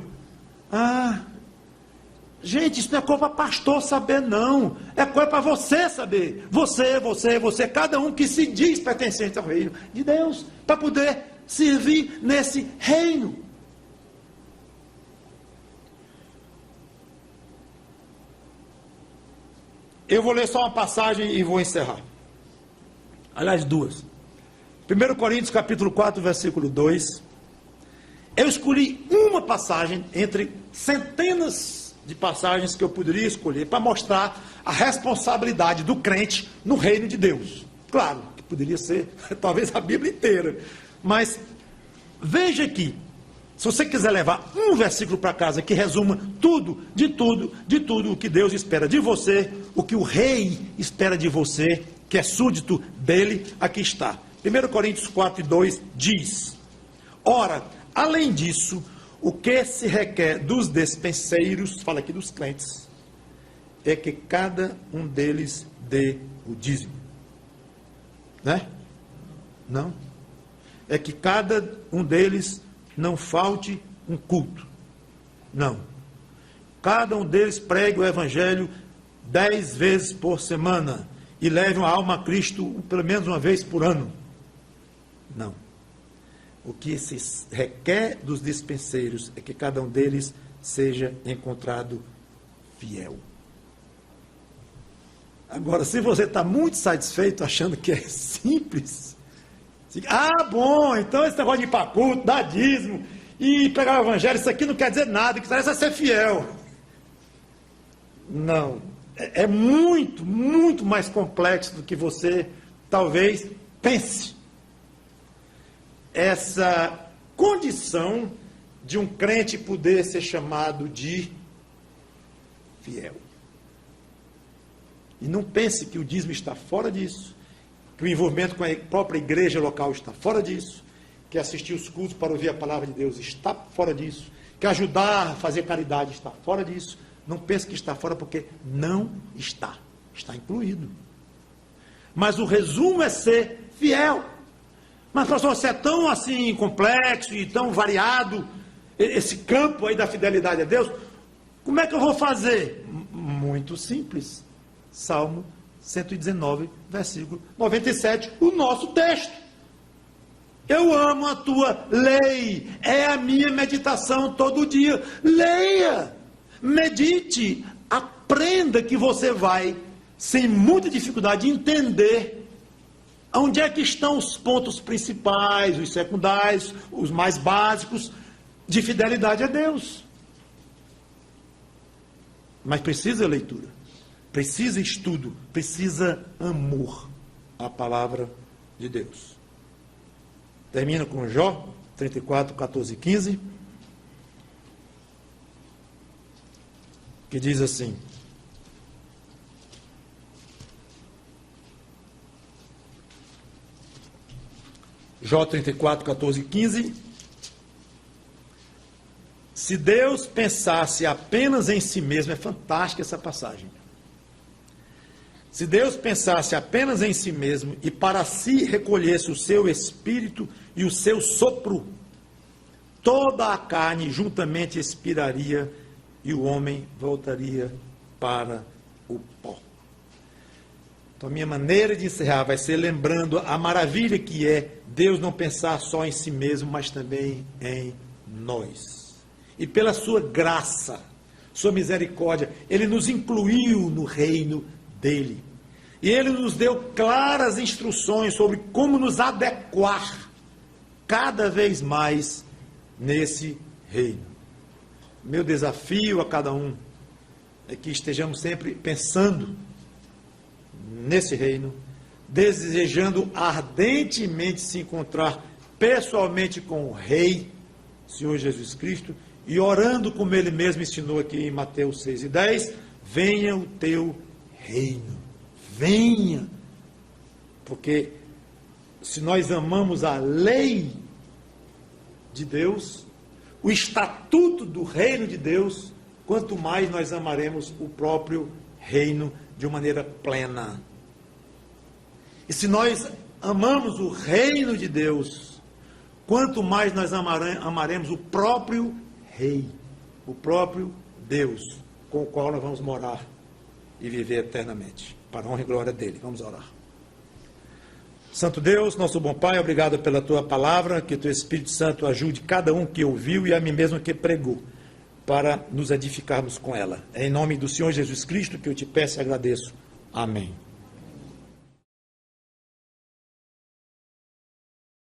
Speaker 1: Gente, isso não é coisa para pastor saber, não. É coisa para você saber. Você, cada um que se diz pertencente ao reino de Deus, para poder servir nesse reino. Eu vou ler só uma passagem e vou encerrar. Aliás, duas. 1 Coríntios capítulo 4, versículo 2. Eu escolhi uma passagem entre centenas de passagens que eu poderia escolher para mostrar a responsabilidade do crente no reino de Deus. Claro, que poderia ser talvez a Bíblia inteira. Mas veja aqui. Se você quiser levar um versículo para casa que resuma tudo o que Deus espera de você, o que o rei espera de você, que é súdito dele, aqui está. 1 Coríntios 4, 2 diz: ora, além disso, o que se requer dos despenseiros, fala aqui dos crentes, é que cada um deles dê o dízimo. Né? Não? É que cada um deles não falte um culto. Não. Cada um deles pregue o evangelho 10 vezes por semana e leve uma alma a Cristo pelo menos uma vez por ano. Não. O que se requer dos dispenseiros é que cada um deles seja encontrado fiel. Agora, se você está muito satisfeito achando que é simples, bom, então esse negócio de ir para culto, dar dízimo e pregar o evangelho, isso aqui não quer dizer nada, que interessa é ser fiel. Não. É muito, muito mais complexo do que você talvez pense. Essa condição de um crente poder ser chamado de fiel. E não pense que o dízimo está fora disso, que o envolvimento com a própria igreja local está fora disso, que assistir os cultos para ouvir a palavra de Deus está fora disso, que ajudar a fazer caridade está fora disso. Não pense que está fora, porque não está. Está incluído. Mas o resumo é ser fiel. Mas, pastor, você é tão assim complexo e tão variado, esse campo aí da fidelidade a Deus, como é que eu vou fazer? Muito simples. Salmo 119, versículo 97, o nosso texto. Eu amo a tua lei, é a minha meditação todo dia. Leia, medite, aprenda, que você vai, sem muita dificuldade, entender onde é que estão os pontos principais, os secundários, os mais básicos de fidelidade a Deus. Mas precisa leitura. precisa estudo, precisa amor à palavra de Deus. Termino com Jó 34, 14 e 15, que diz assim: Jó 34, 14 e 15. Se Deus pensasse apenas em si mesmo, é fantástica essa passagem. Se Deus pensasse apenas em si mesmo e para si recolhesse o seu espírito e o seu sopro, toda a carne juntamente expiraria e o homem voltaria para o pó. Então, a minha maneira de encerrar vai ser lembrando a maravilha que é Deus não pensar só em si mesmo, mas também em nós. E pela sua graça, sua misericórdia, Ele nos incluiu no reino dEle. E Ele nos deu claras instruções sobre como nos adequar cada vez mais nesse reino. Meu desafio a cada um é que estejamos sempre pensando nesse reino, desejando ardentemente se encontrar pessoalmente com o Rei, Senhor Jesus Cristo, e orando como Ele mesmo ensinou aqui em Mateus 6 e 10, venha o teu reino, venha, porque se nós amamos a lei de Deus, o estatuto do reino de Deus, quanto mais nós amaremos o próprio reino de uma maneira plena. E se nós amamos o reino de Deus, quanto mais nós amaremos o próprio Rei, o próprio Deus, com o qual nós vamos morar e viver eternamente, para a honra e glória dele. Vamos orar. Santo Deus, nosso bom Pai, obrigado pela tua palavra, que o teu Espírito Santo ajude cada um que ouviu e a mim mesmo que pregou, para nos edificarmos com ela. É em nome do Senhor Jesus Cristo que eu te peço e agradeço. Amém.